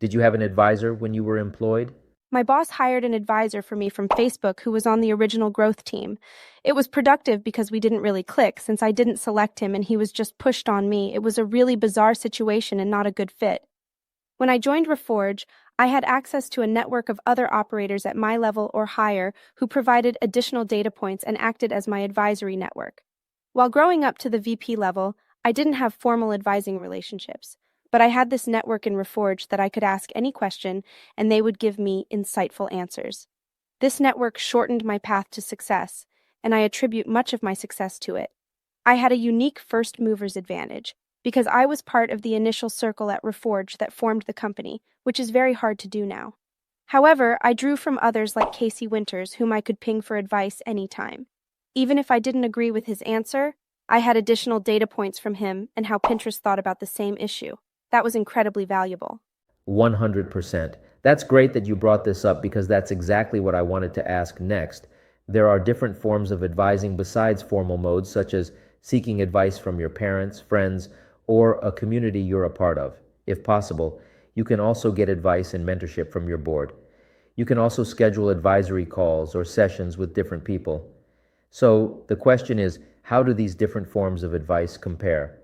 Did you have an advisor when you were employed? My boss hired an advisor for me from Facebook who was on the original growth team. It was productive because we didn't really click since I didn't select him and he was just pushed on me. It was a really bizarre situation and not a good fit. When I joined Reforge, I had access to a network of other operators at my level or higher who provided additional data points and acted as my advisory network. While growing up to the VP level, I didn't have formal advising relationships, but I had this network in Reforge that I could ask any question and they would give me insightful answers. This network shortened my path to success, and I attribute much of my success to it. I had a unique first mover's advantage because I was part of the initial circle at Reforge that formed the company, which is very hard to do now. However, I drew from others like Casey Winters, whom I could ping for advice anytime. Even if I didn't agree with his answer, I had additional data points from him and how Pinterest thought about the same issue. That was incredibly valuable. 100%. That's great that you brought this up because that's exactly what I wanted to ask next. There are different forms of advising besides formal modes, such as seeking advice from your parents, friends, or a community you're a part of. If possible, you can also get advice and mentorship from your board. You can also schedule advisory calls or sessions with different people. So the question is, how do these different forms of advice compare?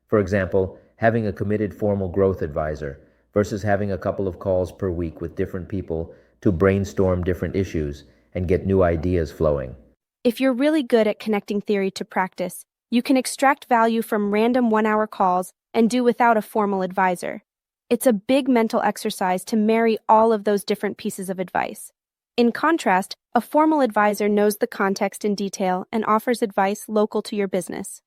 For example, having a committed formal growth advisor versus having a couple of calls per week with different people to brainstorm different issues and get new ideas flowing. If you're really good at connecting theory to practice, you can extract value from random one-hour calls and do without a formal advisor. It's a big mental exercise to marry all of those different pieces of advice. In contrast, a formal advisor knows the context in detail and offers advice local to your business.